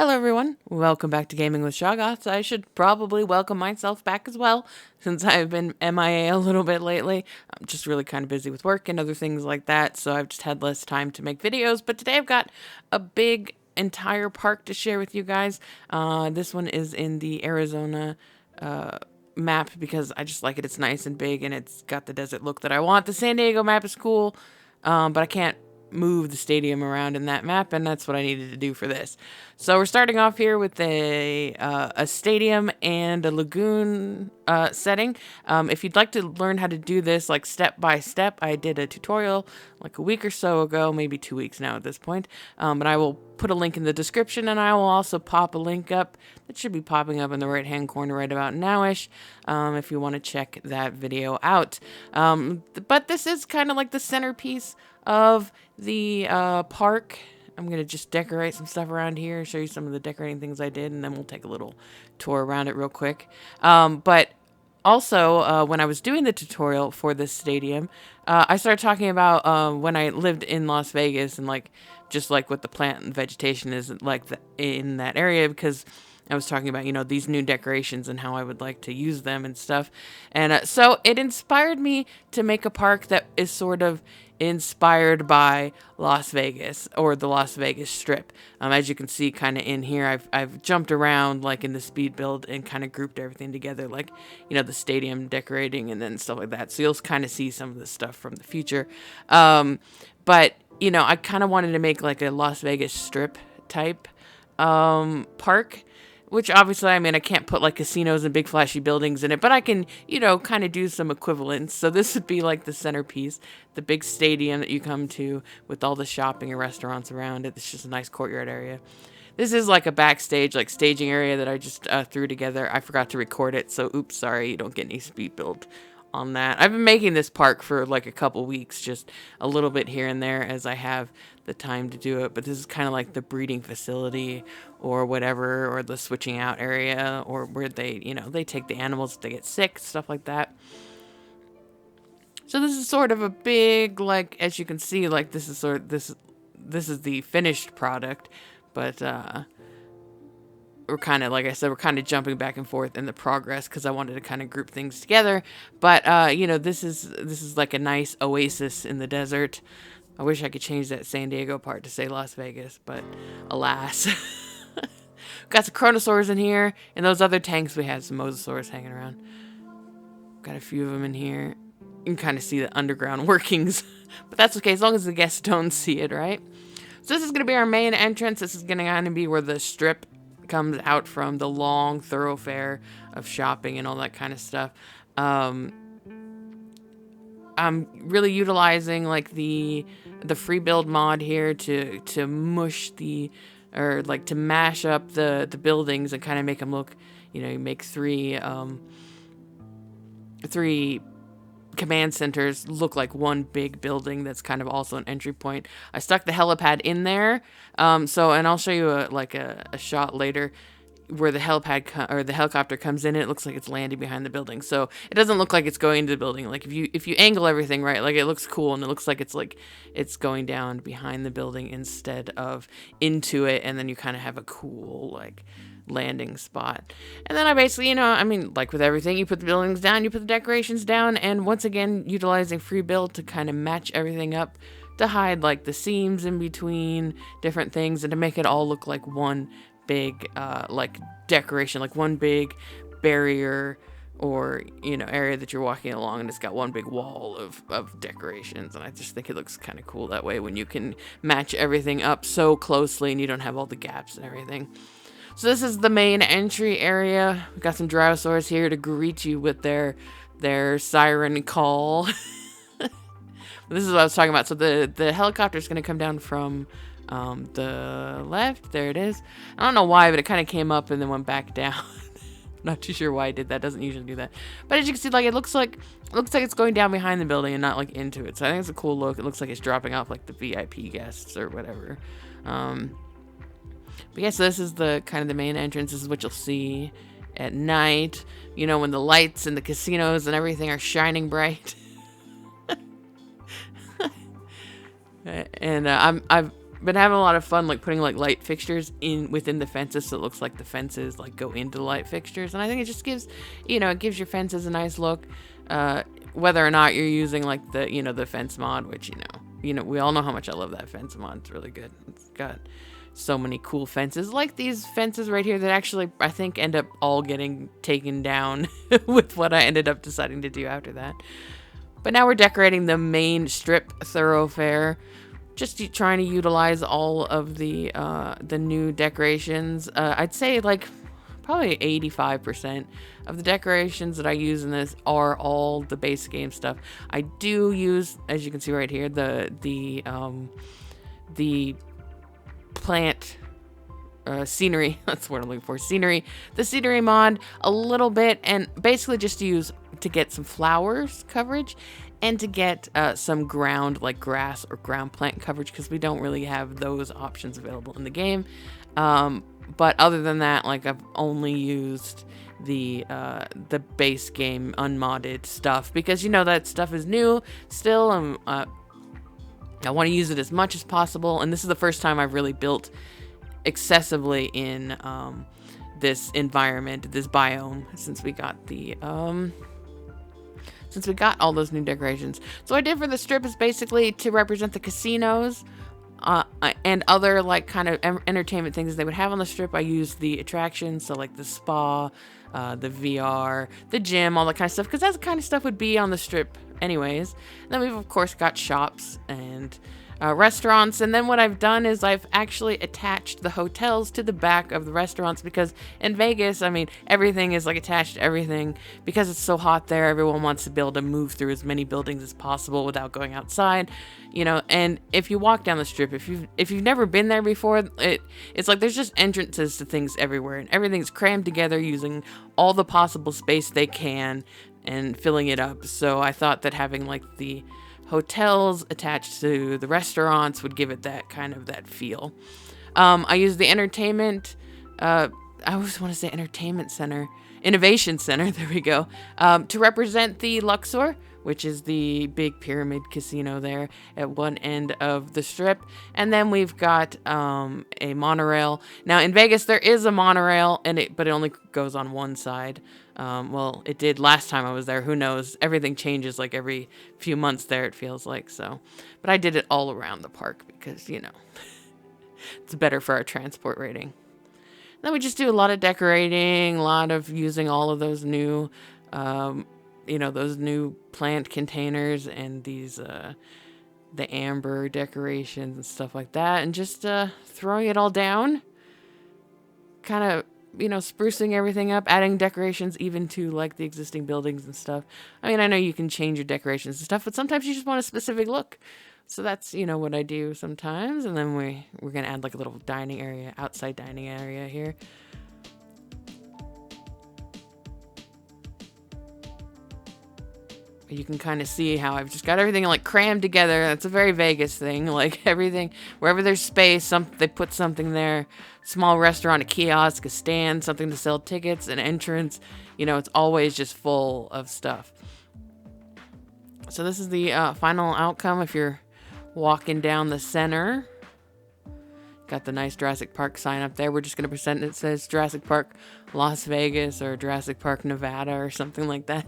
Hello everyone, welcome back to Gaming with Shoggoths. I should probably welcome myself back as well, since I've been MIA a little bit lately. I'm just really kind of busy with work and other things like that, so I've just had less time to make videos, but today I've got a big entire park to share with you guys. This one is in the Arizona map because I just like it. It's nice and big and it's got the desert look that I want. The San Diego map is cool, but I can't move the stadium around in that map, and that's what I needed to do for this. So we're starting off here with a stadium and a lagoon setting. If you'd like to learn how to do this like step by step, I did a tutorial like a week or so ago, maybe 2 weeks now at this point. But I will put a link in the description, and I will also pop a link up that should be popping up in the right hand corner right about nowish, if you want to check that video out. But this is kind of like the centerpiece of the park. I'm gonna just decorate some stuff around here, show you some of the decorating things I did, and then we'll take a little tour around it real quick. But also, when I was doing the tutorial for this stadium, I started talking about when I lived in Las Vegas and just like what the plant and vegetation is like in that area, because I was talking about, these new decorations and how I would like to use them and stuff. And so it inspired me to make a park that is sort of inspired by Las Vegas, or the Las Vegas Strip. As you can see kind of in here, I've jumped around like in the speed build and kind of grouped everything together, like, the stadium decorating and then stuff like that. So you'll kind of see some of the stuff from the future. But, I kind of wanted to make like a Las Vegas Strip type park, which obviously, I can't put like casinos and big flashy buildings in it, but I can, kind of do some equivalents. So this would be like the centerpiece, the big stadium that you come to with all the shopping and restaurants around it. It's just a nice courtyard area. This is like a backstage, like staging area that I just threw together. I forgot to record it, so oops, sorry, you don't get any speed build on that. I've been making this park for like a couple weeks, just a little bit here and there as I have the time to do it. But this is kind of like the breeding facility or whatever, or the switching out area, or where they, they take the animals if they get sick, stuff like that. So this is sort of a big, like, as you can see, like this is this is the finished product, but we're kind of, like I said, we're kind of jumping back and forth in the progress because I wanted to kind of group things together. But this is like a nice oasis in the desert. I wish I could change that San Diego part to say Las Vegas, but alas. Got some Chronosaurs in here, and those other tanks we had some Mosasaurs hanging around. Got a few of them in here. You can kind of see the underground workings, but that's okay as long as the guests don't see it, right? So this is going to be our main entrance. This is going to kind of be where the strip comes out from, the long thoroughfare of shopping and all that kind of stuff. I'm really utilizing like the free build mod here to mush to mash up the buildings and kind of make them look, you make three command centers look like one big building that's kind of also an entry point. I stuck the helipad in there, and I'll show you a shot later where the the helicopter comes in and it looks like it's landing behind the building. So it doesn't look like it's going into the building. Like if you angle everything right, like it looks cool and it looks like it's going down behind the building instead of into it, and then you kind of have a cool landing spot. And then I basically, like with everything, you put the buildings down, you put the decorations down, and once again utilizing free build to kind of match everything up to hide like the seams in between different things and to make it all look like one big decoration, like one big barrier or area that you're walking along, and it's got one big wall of decorations. And I just think it looks kind of cool that way when you can match everything up so closely and you don't have all the gaps and everything. So this is the main entry area. We've got some Drososaurs here to greet you with their siren call. This is what I was talking about. So the helicopter is going to come down from the left. There it is. I don't know why, but it kind of came up and then went back down. Not too sure why I did that. Doesn't usually do that. But as you can see, it looks like it's going down behind the building and not like into it. So I think it's a cool look. It looks like it's dropping off like the VIP guests or whatever. But yeah, so this is the kind of the main entrance. This is what you'll see at night. When the lights and the casinos and everything are shining bright. And I've been having a lot of fun like putting like light fixtures in within the fences, so it looks like the fences like go into the light fixtures, and I think it just gives, it gives your fences a nice look, whether or not you're using like the the fence mod, which we all know how much I love that fence mod. It's really good. It's got so many cool fences, like these fences right here that actually I think end up all getting taken down with what I ended up deciding to do after that. But now we're decorating the main strip thoroughfare, just trying to utilize all of the new decorations. I'd say like probably 85% of the decorations that I use in this are all the base game stuff. I do use, as you can see right here, the plant scenery. That's what I'm looking for. Scenery. The scenery mod a little bit, and basically just to get some flowers coverage and to get some ground like grass or ground plant coverage, because we don't really have those options available in the game. But other than that, like I've only used the base game unmodded stuff, because that stuff is new still. I want to use it as much as possible, and this is the first time I've really built excessively in this environment, this biome, since we got all those new decorations. So what I did for the strip is basically to represent the casinos and other like kind of entertainment things they would have on the strip. I used the attractions, so like the spa, the VR, the gym, all that kind of stuff, because that kind of stuff would be on the strip anyways. And then we've of course got shops and restaurants, and then what I've done is I've actually attached the hotels to the back of the restaurants, because in Vegas, I mean, everything is like attached to everything, because it's so hot there. Everyone wants to be able to move through as many buildings as possible without going outside, and if you walk down the strip, if you've never been there before, it's like there's just entrances to things everywhere, and everything's crammed together using all the possible space they can and filling it up. So I thought that having like the hotels attached to the restaurants would give it that kind of that feel. I use the entertainment, I always want to say entertainment center, innovation center, there we go, to represent the Luxor, which is the big pyramid casino there at one end of the strip. And then we've got a monorail. Now in Vegas there is a monorail, but it only goes on one side. Well, it did last time I was there. Who knows? Everything changes like every few months there, it feels like. So, but I did it all around the park because, it's better for our transport rating. Then we just do a lot of decorating, a lot of using all of those new, those new plant containers and these, the amber decorations and stuff like that. And just throwing it all down, kind of, sprucing everything up, adding decorations even to like the existing buildings and stuff. I mean, I know you can change your decorations and stuff, but sometimes you just want a specific look. So that's, what I do sometimes. And then we're going to add like a little dining area, outside dining area here. You can kind of see how I've just got everything like crammed together. That's a very Vegas thing. Like everything, wherever there's space, they put something there. Small restaurant, a kiosk, a stand, something to sell tickets, an entrance. It's always just full of stuff. So this is the final outcome. If you're walking down the center, got the nice Jurassic Park sign up there. We're just going to pretend it says Jurassic Park Las Vegas or Jurassic Park Nevada or something like that.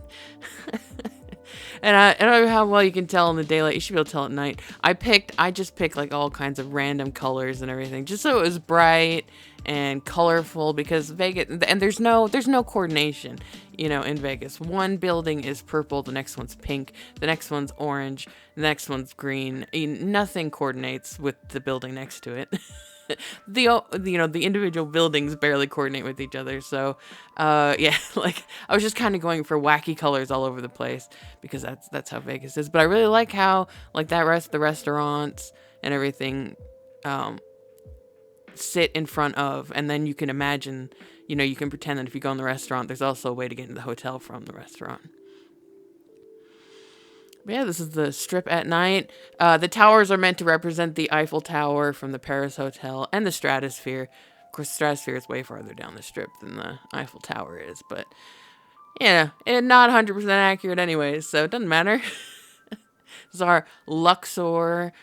And I don't know how well you can tell in the daylight. You should be able to tell at night. I just picked like all kinds of random colors and everything, just so it was bright and colorful, because Vegas, and there's no coordination, in Vegas. One building is purple, the next one's pink, the next one's orange, the next one's green. Nothing coordinates with the building next to it. The individual buildings barely coordinate with each other. So, yeah, like I was just kind of going for wacky colors all over the place, because that's how Vegas is. But I really like how like the restaurants and everything, sit in front of, and then you can imagine, you can pretend that if you go in the restaurant, there's also a way to get into the hotel from the restaurant. But yeah, this is the strip at night. The towers are meant to represent the Eiffel Tower from the Paris Hotel and the Stratosphere. Of course, the Stratosphere is way farther down the strip than the Eiffel Tower is, but it's not 100% accurate anyways, so it doesn't matter. This is our Luxor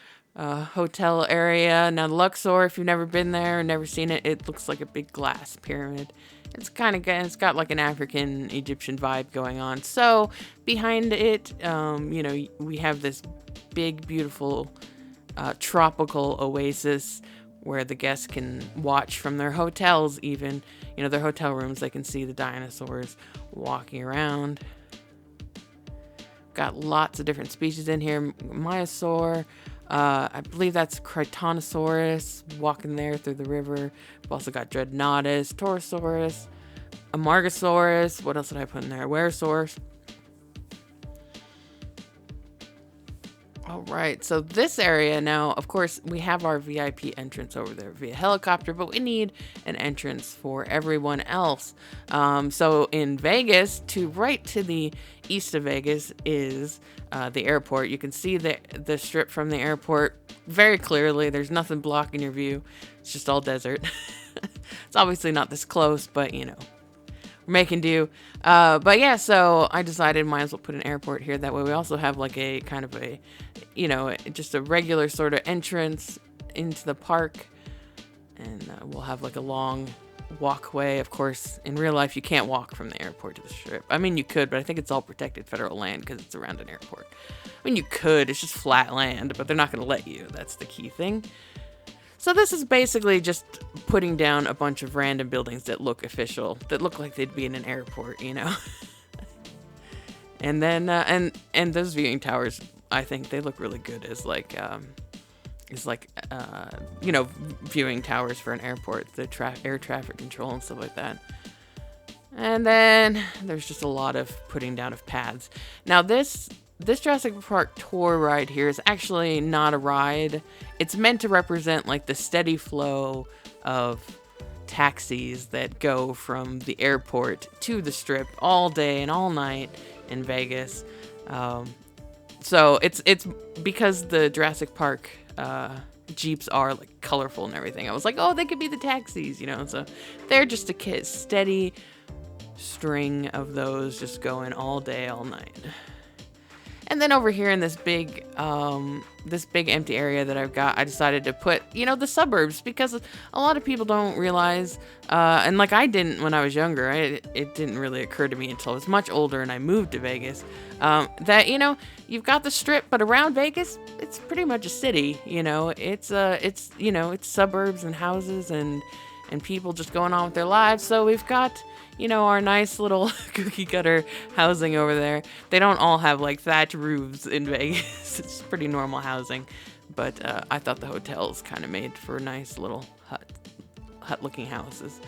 hotel area. Now, Luxor, if you've never been there or never seen it, it looks like a big glass pyramid. It's got like an African Egyptian vibe going on. So behind it, you know, we have this big, beautiful tropical oasis where the guests can watch from their hotels even. You know, their hotel rooms, they can see the dinosaurs walking around. Got lots of different species in here. Myosaur, I believe that's Critonosaurus walking there through the river. We've also got Dreadnoughtus, Torosaurus, Amargasaurus. What else did I put in there? Werosaurus. All right, so this area now, of course, we have our VIP entrance over there via helicopter, but we need an entrance for everyone else. So in Vegas, right to the east of Vegas is the airport. You can see the strip from the airport very clearly. There's nothing blocking your view. It's just all desert. It's obviously not this close, but you know, we're making do. But yeah, so I decided might as well put an airport here. That way we also have like a kind of a, you know, just a regular sort of entrance into the park. And we'll have like a long walkway. Of course, in real life, you can't walk from the airport to the strip. I mean, you could, but I think it's all protected federal land because it's around an airport. I mean, you could. It's just flat land, but they're not going to let you. That's the key thing. So this is basically just putting down a bunch of random buildings that look official, that look like they'd be in an airport, you know. And then and those viewing towers, I think they look really good as like you know, viewing towers for an airport, the air traffic control and stuff like that. And then there's just a lot of putting down of paths. Now this Jurassic Park tour ride here is actually not a ride. It's meant to represent like the steady flow of taxis that go from the airport to the strip all day and all night in Vegas. So it's because the Jurassic Park Jeeps are like colorful and everything. I was like, oh, they could be the taxis, you know. So they're just a steady string of those just going all day, all night. And then over here in this big empty area that I've got, I decided to put, you know, the suburbs, because a lot of people don't realize, and like I didn't when I was younger, it didn't really occur to me until I was much older and I moved to Vegas, that, you know, you've got the strip, but around Vegas, it's pretty much a city, you know, it's you know, it's suburbs and houses and people just going on with their lives. So we've got, you know, our nice little cookie cutter housing over there. They don't all have like thatch roofs in Vegas. It's pretty normal housing, but I thought the hotels kind of made for nice little hut looking houses.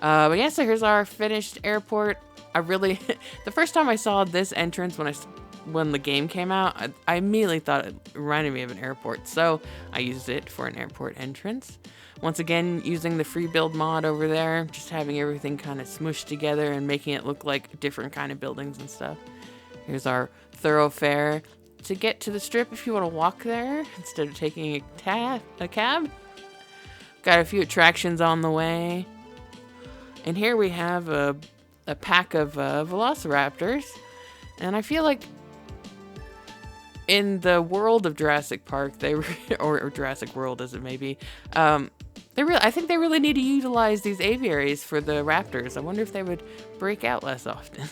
But yeah, so here's our finished airport. The first time I saw this entrance when the game came out, I immediately thought it reminded me of an airport, so I used it for an airport entrance. Once again, using the free build mod over there, just having everything kind of smushed together and making it look like different kind of buildings and stuff. Here's our thoroughfare to get to the strip if you want to walk there instead of taking a cab. Got a few attractions on the way. And here we have a pack of velociraptors. And I feel like in the world of Jurassic Park, or Jurassic World as it may be, I think they really need to utilize these aviaries for the raptors. I wonder if they would break out less often.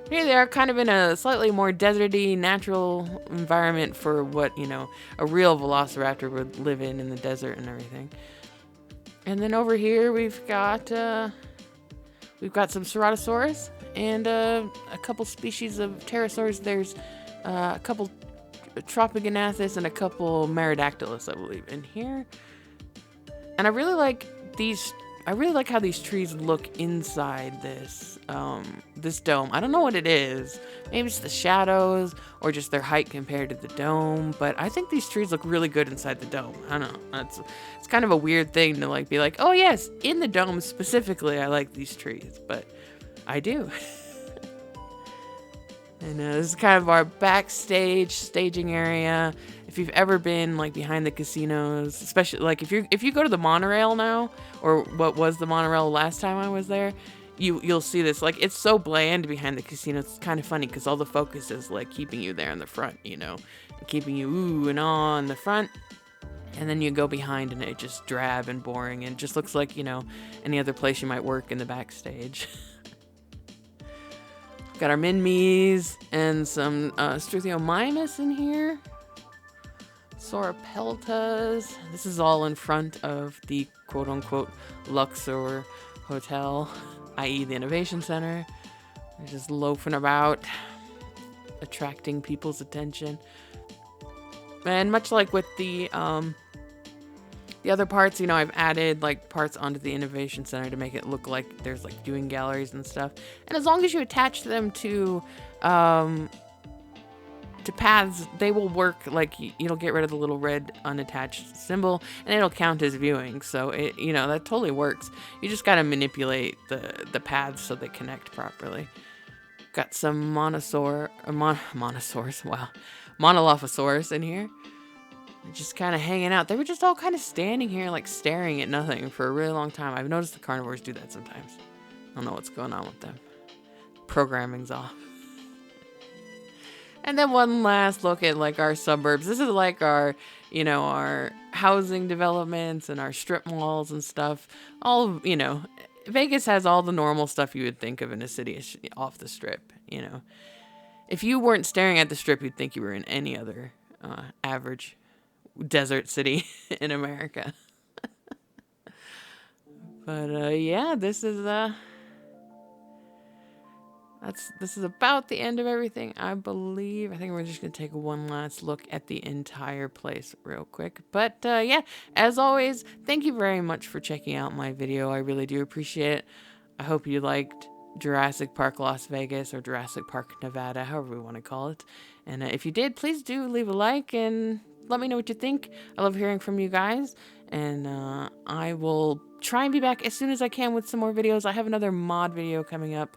Here they are, kind of in a slightly more deserty, natural environment for what, you know, a real velociraptor would live in the desert and everything. And then over here we've got some Ceratosaurus and a couple species of pterosaurs. There's a couple Tropoganathus and a couple Merodactylus, I believe, in here. And I really like how these trees look inside this dome. I don't know what it is. Maybe it's the shadows or just their height compared to the dome. But I think these trees look really good inside the dome. I don't know. It's kind of a weird thing to like be like, oh yes, in the dome specifically, I like these trees. But I do. And this is kind of our backstage staging area. If you've ever been like behind the casinos, especially like if you go to the monorail now, or what was the monorail last time I was there, you'll see this, like, it's so bland behind the casino. It's kind of funny because all the focus is like keeping you there in the front, you know, keeping you ooh and ah in the front. And then you go behind and it just drab and boring and just looks like, you know, any other place you might work in the backstage. Got our Min-Me's and some Struthiomimus in here. Sauropeltas. This is all in front of the quote-unquote Luxor Hotel, i.e. the Innovation Center. They're just loafing about, attracting people's attention. And much like with the other parts, you know, I've added like parts onto the Innovation Center to make it look like there's like viewing galleries and stuff. And as long as you attach them to paths, they will work. Like you'll get rid of the little red unattached symbol and it'll count as viewing. So it, you know, that totally works. You just got to manipulate the paths so they connect properly. Got some monosaurs, wow, Monolophosaurus in here. Just kind of hanging out. They were just all kind of standing here like staring at nothing for a really long time. I've noticed the carnivores do that sometimes. I don't know what's going on with them. Programming's off. And then one last look at like our suburbs. This is like our, you know, our housing developments and our strip malls and stuff. All, you know, Vegas has all the normal stuff you would think of in a city off the strip, you know. If you weren't staring at the strip, you'd think you were in any other average desert city in America. But yeah, this is about the end of everything, I believe. I think we're just gonna take one last look at the entire place real quick. But yeah, as always, thank you very much for checking out my video. I really do appreciate it. I hope you liked Jurassic Park Las Vegas or Jurassic Park Nevada, however we want to call it. And if you did, please do leave a like and let me know what you think. I love hearing from you guys. And I will try and be back as soon as I can with some more videos. I have another mod video coming up.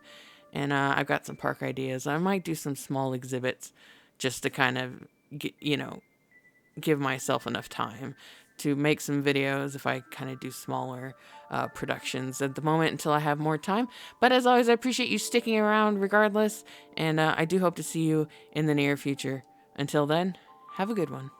And I've got some park ideas. I might do some small exhibits just to kind of, you know, give myself enough time to make some videos if I kind of do smaller productions at the moment until I have more time. But as always, I appreciate you sticking around regardless. And I do hope to see you in the near future. Until then, have a good one.